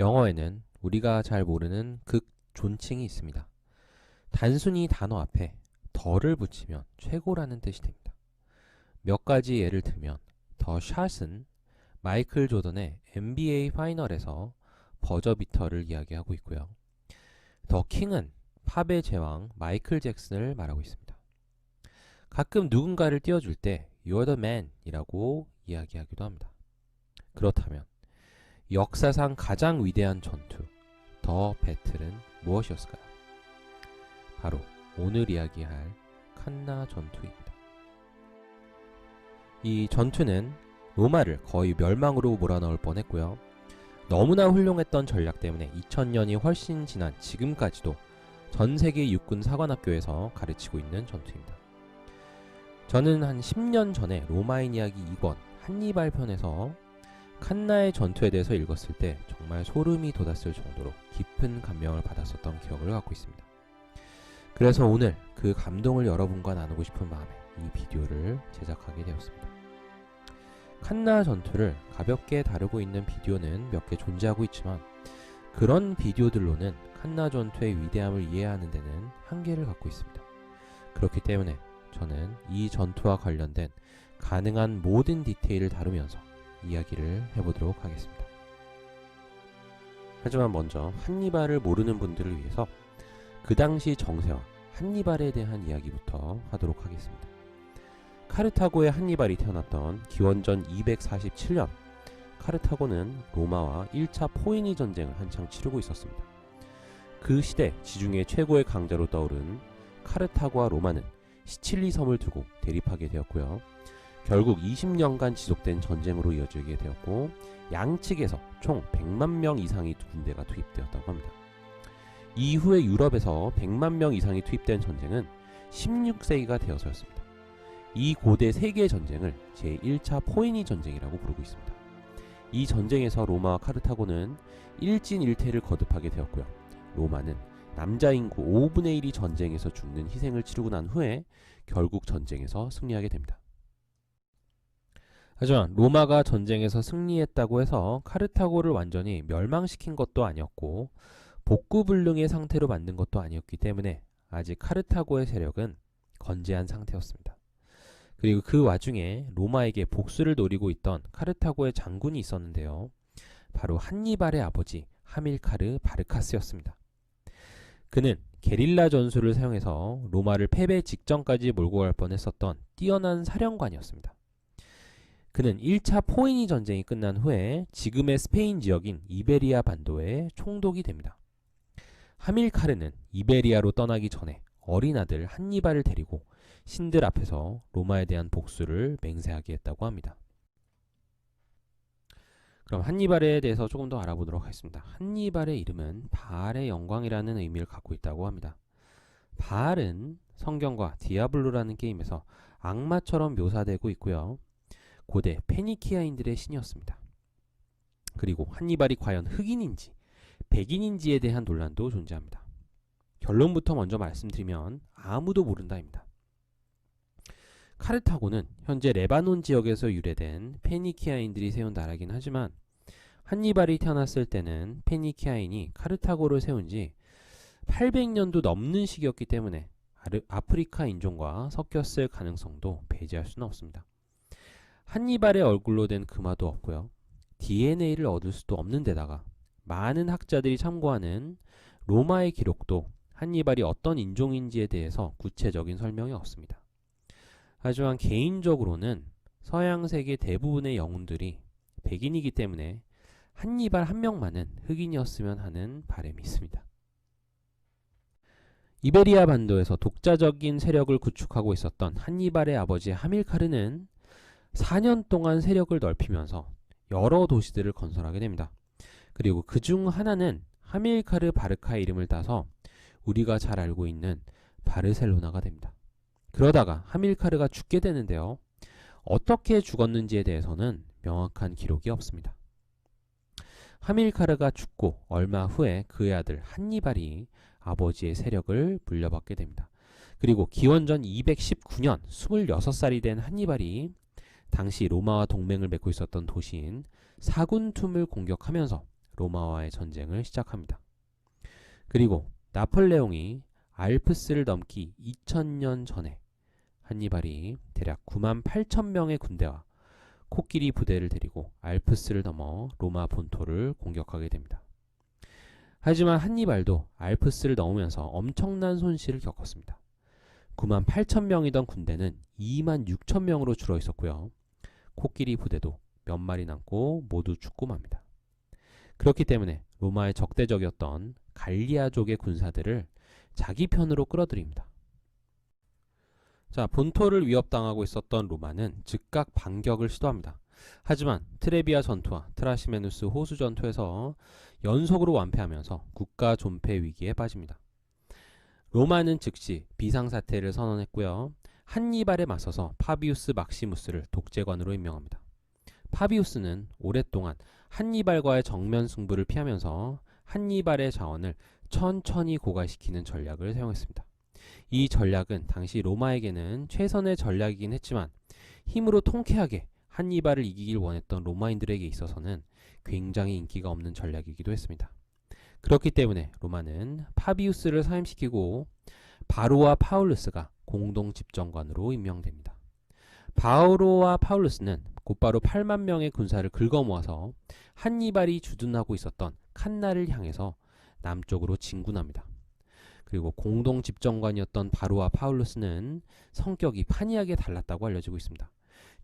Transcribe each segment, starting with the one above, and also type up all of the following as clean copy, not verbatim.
영어에는 우리가 잘 모르는 극존칭이 있습니다. 단순히 단어 앞에 더를 붙이면 최고라는 뜻이 됩니다. 몇 가지 예를 들면 더 샷은 마이클 조던의 NBA 파이널에서 버저비터를 이야기하고 있고요. 더 킹은 팝의 제왕 마이클 잭슨을 말하고 있습니다. 가끔 누군가를 띄워줄 때 You're the man 이라고 이야기하기도 합니다. 그렇다면 역사상 가장 위대한 전투, 더 배틀은 무엇이었을까요? 바로 오늘 이야기할 칸나 전투입니다. 이 전투는 로마를 거의 멸망으로 몰아넣을 뻔했고요. 너무나 훌륭했던 전략 때문에 2000년이 훨씬 지난 지금까지도 전 세계 육군 사관학교에서 가르치고 있는 전투입니다. 저는 한 10년 전에 로마인 이야기 2권 한니발 편에서 칸나의 전투에 대해서 읽었을 때 정말 소름이 돋았을 정도로 깊은 감명을 받았었던 기억을 갖고 있습니다. 그래서 오늘 그 감동을 여러분과 나누고 싶은 마음에 이 비디오를 제작하게 되었습니다. 칸나 전투를 가볍게 다루고 있는 비디오는 몇 개 존재하고 있지만 그런 비디오들로는 칸나 전투의 위대함을 이해하는 데는 한계를 갖고 있습니다. 그렇기 때문에 저는 이 전투와 관련된 가능한 모든 디테일을 다루면서 이야기를 해보도록 하겠습니다. 하지만 먼저 한니발을 모르는 분들을 위해서 그 당시 정세와 한니발에 대한 이야기부터 하도록 하겠습니다. 카르타고의 한니발이 태어났던 기원전 247년, 카르타고는 로마와 1차 포이니 전쟁을 한창 치르고 있었습니다. 그 시대 지중해 최고의 강자로 떠오른 카르타고와 로마는 시칠리 섬을 두고 대립하게 되었고요. 결국 20년간 지속된 전쟁으로 이어지게 되었고 양측에서 총 100만 명 이상의 군대가 투입되었다고 합니다. 이후에 유럽에서 100만 명 이상이 투입된 전쟁은 16세기가 되어서였습니다. 이 고대 세계 전쟁을 제1차 포이니 전쟁이라고 부르고 있습니다. 이 전쟁에서 로마와 카르타고는 일진일퇴를 거듭하게 되었고요. 로마는 남자 인구 5분의 1이 전쟁에서 죽는 희생을 치르고 난 후에 결국 전쟁에서 승리하게 됩니다. 하지만 로마가 전쟁에서 승리했다고 해서 카르타고를 완전히 멸망시킨 것도 아니었고 복구불능의 상태로 만든 것도 아니었기 때문에 아직 카르타고의 세력은 건재한 상태였습니다. 그리고 그 와중에 로마에게 복수를 노리고 있던 카르타고의 장군이 있었는데요. 바로 한니발의 아버지 하밀카르 바르카스였습니다. 그는 게릴라 전술을 사용해서 로마를 패배 직전까지 몰고 갈 뻔했었던 뛰어난 사령관이었습니다. 그는 1차 포이니 전쟁이 끝난 후에 지금의 스페인 지역인 이베리아 반도에 총독이 됩니다. 하밀카르는 이베리아로 떠나기 전에 어린 아들 한니발을 데리고 신들 앞에서 로마에 대한 복수를 맹세하게 했다고 합니다. 그럼 한니발에 대해서 조금 더 알아보도록 하겠습니다. 한니발의 이름은 바알의 영광이라는 의미를 갖고 있다고 합니다. 바알은 성경과 디아블로라는 게임에서 악마처럼 묘사되고 있고요. 고대 페니키아인들의 신이었습니다. 그리고 한니발이 과연 흑인인지 백인인지에 대한 논란도 존재합니다. 결론부터 먼저 말씀드리면 아무도 모른다입니다. 카르타고는 현재 레바논 지역에서 유래된 페니키아인들이 세운 나라긴 하지만 한니발이 태어났을 때는 페니키아인이 카르타고를 세운 지 800년도 넘는 시기였기 때문에 아프리카 인종과 섞였을 가능성도 배제할 수는 없습니다. 한니발의 얼굴로 된 금화도 없고요. DNA를 얻을 수도 없는 데다가 많은 학자들이 참고하는 로마의 기록도 한니발이 어떤 인종인지에 대해서 구체적인 설명이 없습니다. 하지만 개인적으로는 서양 세계 대부분의 영웅들이 백인이기 때문에 한니발 한 명만은 흑인이었으면 하는 바람이 있습니다. 이베리아 반도에서 독자적인 세력을 구축하고 있었던 한니발의 아버지 하밀카르는 4년 동안 세력을 넓히면서 여러 도시들을 건설하게 됩니다. 그리고 그 중 하나는 하밀카르 바르카의 이름을 따서 우리가 잘 알고 있는 바르셀로나가 됩니다. 그러다가 하밀카르가 죽게 되는데요. 어떻게 죽었는지에 대해서는 명확한 기록이 없습니다. 하밀카르가 죽고 얼마 후에 그의 아들 한니발이 아버지의 세력을 물려받게 됩니다. 그리고 기원전 219년 26살이 된 한니발이 당시 로마와 동맹을 맺고 있었던 도시인 사군툼을 공격하면서 로마와의 전쟁을 시작합니다. 그리고 나폴레옹이 알프스를 넘기 2000년 전에 한니발이 대략 98,000명의 군대와 코끼리 부대를 데리고 알프스를 넘어 로마 본토를 공격하게 됩니다. 하지만 한니발도 알프스를 넘으면서 엄청난 손실을 겪었습니다. 98,000명이던 군대는 26,000명으로 줄어 있었고요. 코끼리 부대도 몇 마리 남고 모두 죽고 맙니다. 그렇기 때문에 로마의 적대적이었던 갈리아족의 군사들을 자기 편으로 끌어들입니다. 자, 본토를 위협당하고 있었던 로마는 즉각 반격을 시도합니다. 하지만 트레비아 전투와 트라시메누스 호수 전투에서 연속으로 완패하면서 국가 존폐 위기에 빠집니다. 로마는 즉시 비상사태를 선언했고요. 한니발에 맞서서 파비우스 막시무스를 독재관으로 임명합니다. 파비우스는 오랫동안 한니발과의 정면 승부를 피하면서 한니발의 자원을 천천히 고갈시키는 전략을 사용했습니다. 이 전략은 당시 로마에게는 최선의 전략이긴 했지만 힘으로 통쾌하게 한니발을 이기길 원했던 로마인들에게 있어서는 굉장히 인기가 없는 전략이기도 했습니다. 그렇기 때문에 로마는 파비우스를 사임시키고 바로와 파울루스가 공동 집정관으로 임명됩니다. 바로와 파울루스는 곧바로 8만 명의 군사를 긁어모아서 한니발이 주둔하고 있었던 칸나를 향해서 남쪽으로 진군합니다. 그리고 공동 집정관이었던 바로와 파울루스는 성격이 판이하게 달랐다고 알려지고 있습니다.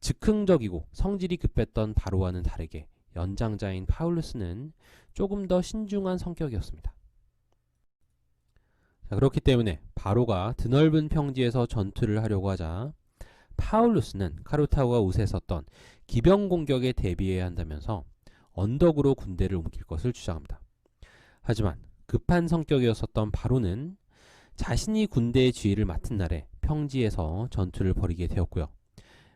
즉흥적이고 성질이 급했던 바로와는 다르게 연장자인 파울루스는 조금 더 신중한 성격이었습니다. 자, 그렇기 때문에 바로가 드넓은 평지에서 전투를 하려고 하자 파울루스는 카르타고가 우세했었던 기병 공격에 대비해야 한다면서 언덕으로 군대를 옮길 것을 주장합니다. 하지만 급한 성격이었었던 바로는 자신이 군대의 지휘를 맡은 날에 평지에서 전투를 벌이게 되었고요.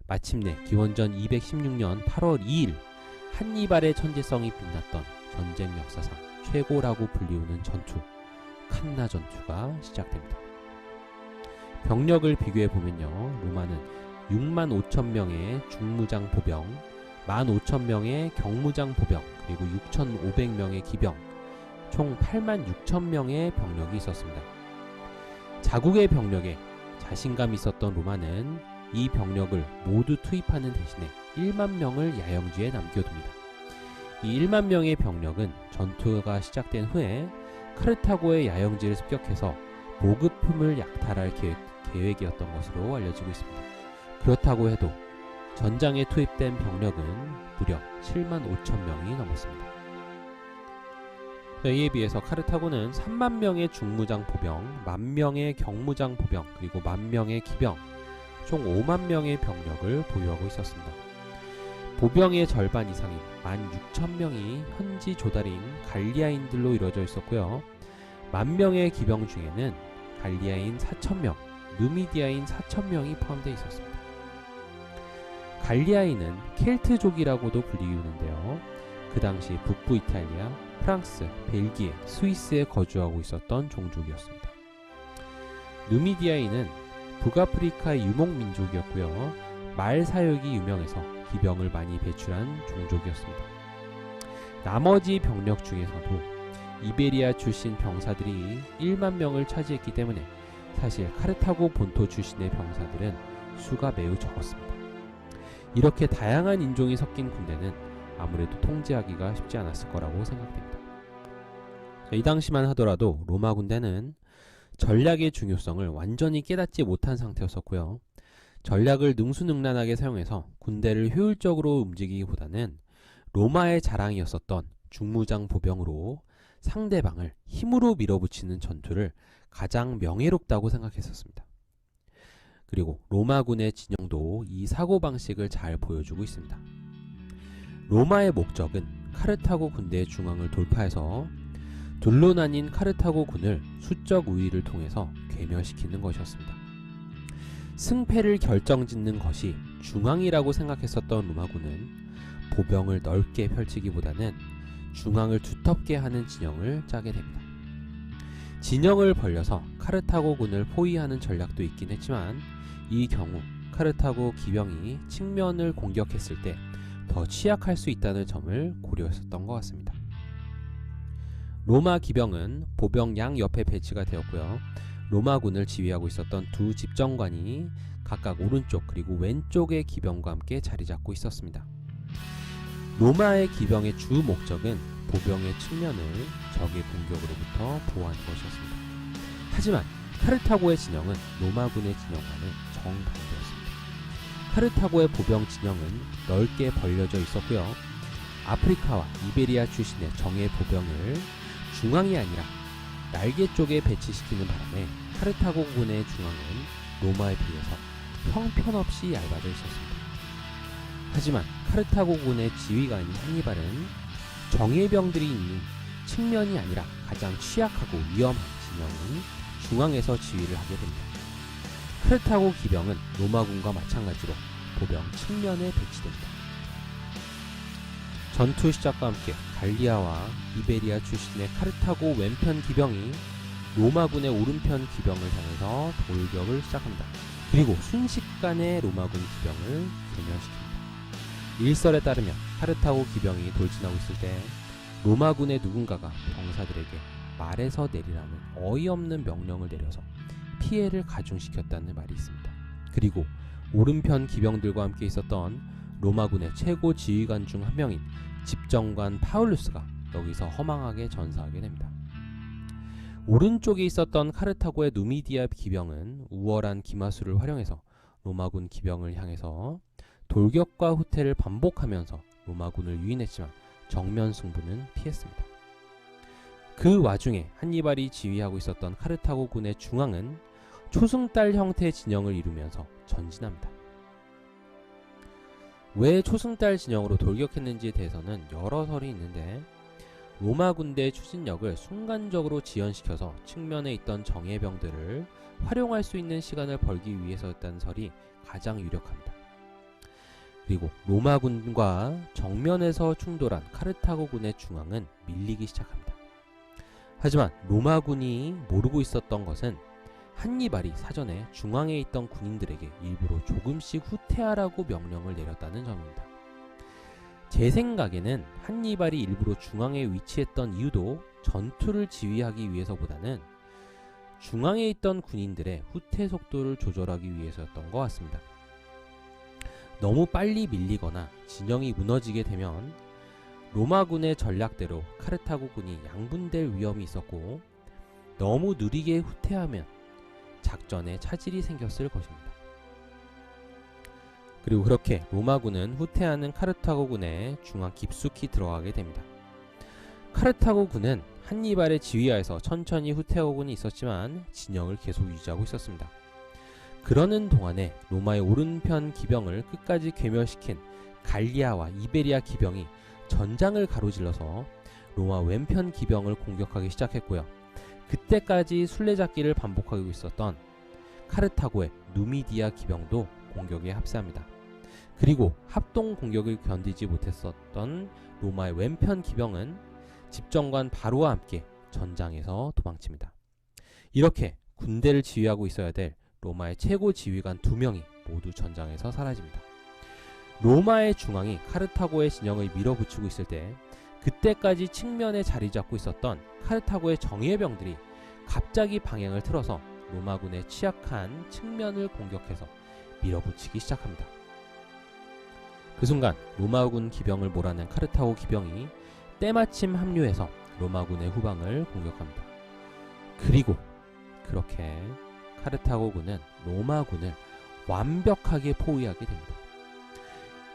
마침내 기원전 216년 8월 2일 한니발의 천재성이 빛났던 전쟁 역사상 최고라고 불리우는 전투, 칸나 전투가 시작됩니다. 병력을 비교해보면요. 로마는 6만 5천 명의 중무장 보병, 1만 5천 명의 경무장 보병, 그리고 6,500명의 기병, 총 8만 6천 명의 병력이 있었습니다. 자국의 병력에 자신감이 있었던 로마는 이 병력을 모두 투입하는 대신에 1만 명을 야영지에 남겨둡니다. 이 1만 명의 병력은 전투가 시작된 후에 카르타고의 야영지를 습격해서 보급품을 약탈할 계획이었던 것으로 알려지고 있습니다. 그렇다고 해도 전장에 투입된 병력은 무려 7만 5천 명이 넘었습니다. 이에 비해서 카르타고는 3만 명의 중무장 보병, 1만 명의 경무장 보병, 그리고 1만 명의 기병, 총 5만 명의 병력을 보유하고 있었습니다. 보병의 절반 이상인 16,000명이 현지 조달인 갈리아인들로 이루어져 있었고요. 1만 명의 기병 중에는 갈리아인 4,000명, 누미디아인 4,000명이 포함되어 있었습니다. 갈리아인은 켈트족이라고도 불리우는데요. 그 당시 북부 이탈리아, 프랑스, 벨기에, 스위스에 거주하고 있었던 종족이었습니다. 누미디아인은 북아프리카의 유목민족이었고요. 말 사육이 유명해서 기병을 많이 배출한 종족이었습니다. 나머지 병력 중에서도 이베리아 출신 병사들이 1만 명을 차지했기 때문에 사실 카르타고 본토 출신의 병사들은 수가 매우 적었습니다. 이렇게 다양한 인종이 섞인 군대는 아무래도 통제하기가 쉽지 않았을 거라고 생각됩니다. 이 당시만 하더라도 로마 군대는 전략의 중요성을 완전히 깨닫지 못한 상태였었고요. 전략을 능수능란하게 사용해서 군대를 효율적으로 움직이기보다는 로마의 자랑이었었던 중무장 보병으로 상대방을 힘으로 밀어붙이는 전투를 가장 명예롭다고 생각했었습니다. 그리고 로마군의 진영도 이 사고방식을 잘 보여주고 있습니다. 로마의 목적은 카르타고 군대의 중앙을 돌파해서 둘로 나뉜 카르타고 군을 수적 우위를 통해서 괴멸시키는 것이었습니다. 승패를 결정짓는 것이 중앙이라고 생각했었던 로마군은 보병을 넓게 펼치기보다는 중앙을 두텁게 하는 진영을 짜게 됩니다. 진영을 벌려서 카르타고 군을 포위하는 전략도 있긴 했지만 이 경우 카르타고 기병이 측면을 공격했을 때 더 취약할 수 있다는 점을 고려했었던 것 같습니다. 로마 기병은 보병 양 옆에 배치가 되었고요. 로마군을 지휘하고 있었던 두 집정관이 각각 오른쪽 그리고 왼쪽의 기병과 함께 자리 잡고 있었습니다. 로마의 기병의 주 목적은 보병의 측면을 적의 공격으로부터 보호하는 것이었습니다. 하지만 카르타고의 진영은 로마군의 진영과는 정반대였습니다. 카르타고의 보병 진영은 넓게 벌려져 있었고요. 아프리카와 이베리아 출신의 정예 보병을 중앙이 아니라 날개 쪽에 배치시키는 바람에 카르타고군의 중앙은 로마에 비해서 형편없이 얇아져 있었습니다. 하지만 카르타고군의 지휘관인 한니발은 정예병들이 있는 측면이 아니라 가장 취약하고 위험한 진영인 중앙에서 지휘를 하게 됩니다. 카르타고 기병은 로마군과 마찬가지로 보병 측면에 배치됩니다. 전투 시작과 함께 갈리아와 이베리아 출신의 카르타고 왼편 기병이 로마군의 오른편 기병을 향해서 돌격을 시작합니다. 그리고 순식간에 로마군 기병을 괴멸시킵니다. 일설에 따르면 카르타고 기병이 돌진하고 있을 때 로마군의 누군가가 병사들에게 말에서 내리라는 어이없는 명령을 내려서 피해를 가중시켰다는 말이 있습니다. 그리고 오른편 기병들과 함께 있었던 로마군의 최고 지휘관 중 한 명인 집정관 파울루스가 여기서 허망하게 전사하게 됩니다. 오른쪽에 있었던 카르타고의 누미디아 기병은 우월한 기마수를 활용해서 로마군 기병을 향해서 돌격과 후퇴를 반복하면서 로마군을 유인했지만 정면 승부는 피했습니다. 그 와중에 한니발이 지휘하고 있었던 카르타고군의 중앙은 초승달 형태의 진영을 이루면서 전진합니다. 왜 초승달 진영으로 돌격했는지에 대해서는 여러 설이 있는데 로마 군대의 추진력을 순간적으로 지연시켜서 측면에 있던 정예병들을 활용할 수 있는 시간을 벌기 위해서였다는 설이 가장 유력합니다. 그리고 로마군과 정면에서 충돌한 카르타고군의 중앙은 밀리기 시작합니다. 하지만 로마군이 모르고 있었던 것은 한니발이 사전에 중앙에 있던 군인들에게 일부러 조금씩 후퇴하라고 명령을 내렸다는 점입니다. 제 생각에는 한니발이 일부러 중앙에 위치했던 이유도 전투를 지휘하기 위해서보다는 중앙에 있던 군인들의 후퇴 속도를 조절하기 위해서였던 것 같습니다. 너무 빨리 밀리거나 진영이 무너지게 되면 로마군의 전략대로 카르타고군이 양분될 위험이 있었고 너무 느리게 후퇴하면 작전에 차질이 생겼을 것입니다. 그리고 그렇게 로마군은 후퇴하는 카르타고군의 중앙 깊숙이 들어가게 됩니다. 카르타고군은 한니발의 지휘하에서 천천히 후퇴하고는 있었지만 진영을 계속 유지하고 있었습니다. 그러는 동안에 로마의 오른편 기병을 끝까지 괴멸시킨 갈리아와 이베리아 기병이 전장을 가로질러서 로마 왼편 기병을 공격하기 시작했고요. 그때까지 술래잡기를 반복하고 있었던 카르타고의 누미디아 기병도 공격에 합세합니다. 그리고 합동 공격을 견디지 못했었던 로마의 왼편 기병은 집정관 바로와 함께 전장에서 도망칩니다. 이렇게 군대를 지휘하고 있어야 될 로마의 최고 지휘관 2명이 모두 전장에서 사라집니다. 로마의 중앙이 카르타고의 진영을 밀어붙이고 있을 때 그때까지 측면에 자리 잡고 있었던 카르타고의 정예병들이 갑자기 방향을 틀어서 로마군의 취약한 측면을 공격해서 밀어붙이기 시작합니다. 그 순간 로마군 기병을 몰아낸 카르타고 기병이 때마침 합류해서 로마군의 후방을 공격합니다. 그리고 그렇게 카르타고군은 로마군을 완벽하게 포위하게 됩니다.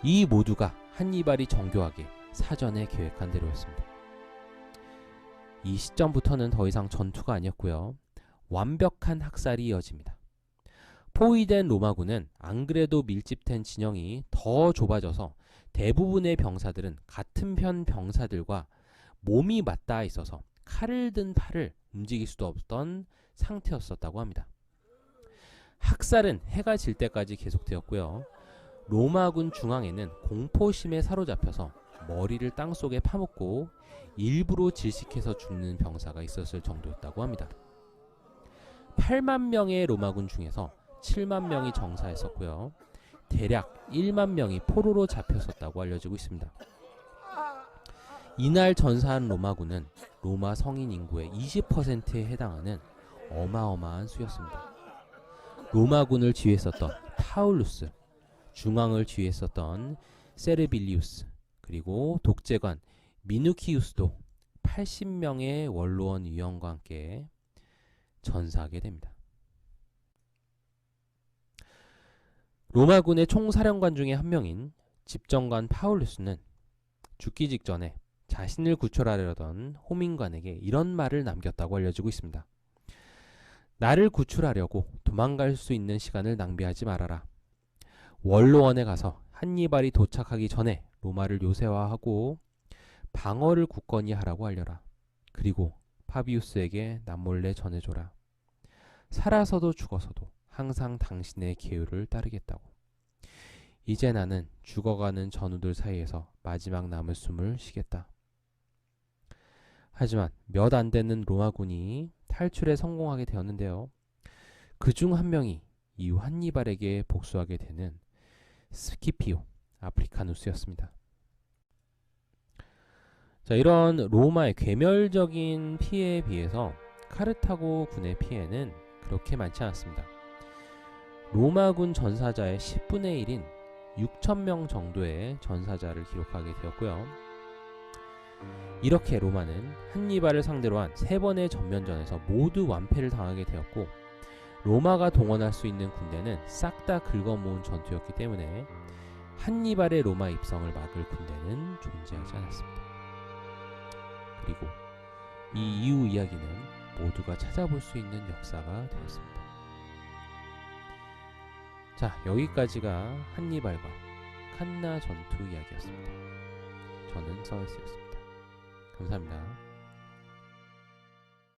이 모두가 한니발이 정교하게 사전에 계획한 대로였습니다. 이 시점부터는 더 이상 전투가 아니었고요. 완벽한 학살이 이어집니다. 포위된 로마군은 안 그래도 밀집된 진영이 더 좁아져서 대부분의 병사들은 같은 편 병사들과 몸이 맞닿아 있어서 칼을 든 팔을 움직일 수도 없던 상태였었다고 합니다. 학살은 해가 질 때까지 계속되었고요. 로마군 중앙에는 공포심에 사로잡혀서 머리를 땅속에 파묻고 일부러 질식해서 죽는 병사가 있었을 정도였다고 합니다. 8만 명의 로마군 중에서 7만 명이 정사했었고요. 대략 1만 명이 포로로 잡혔었다고 알려지고 있습니다. 이날 전사한 로마군은 로마 성인 인구의 20%에 해당하는 어마어마한 수였습니다. 로마군을 지휘했었던 파울루스, 중앙을 지휘했었던 세르빌리우스, 그리고 독재관 미누키우스도 80명의 원로원 위원과 함께 전사하게 됩니다. 로마군의 총사령관 중에 한 명인 집정관 파울루스는 죽기 직전에 자신을 구출하려던 호민관에게 이런 말을 남겼다고 알려지고 있습니다. 나를 구출하려고 도망갈 수 있는 시간을 낭비하지 말아라. 원로원에 가서 한니발이 도착하기 전에 로마를 요새화하고 방어를 굳건히 하라고 알려라. 그리고 파비우스에게 남몰래 전해줘라. 살아서도 죽어서도 항상 당신의 계율을 따르겠다고. 이제 나는 죽어가는 전우들 사이에서 마지막 남은 숨을 쉬겠다. 하지만 몇 안 되는 로마군이 탈출에 성공하게 되었는데요. 그중 한 명이 이후 한니발에게 복수하게 되는 스키피오 아프리카누스였습니다. 자, 이런 로마의 괴멸적인 피해에 비해서 카르타고 군의 피해는 그렇게 많지 않았습니다. 로마군 전사자의 10분의 1인 6,000명 정도의 전사자를 기록하게 되었고요. 이렇게 로마는 한니발을 상대로 한 3번의 전면전에서 모두 완패를 당하게 되었고, 로마가 동원할 수 있는 군대는 싹 다 긁어모은 전투였기 때문에 한니발의 로마 입성을 막을 군대는 존재하지 않았습니다. 그리고 이 이후 이야기는 모두가 찾아볼 수 있는 역사가 되었습니다. 자, 여기까지가 한니발과 칸나 전투 이야기였습니다. 저는 서울스였습니다. 감사합니다.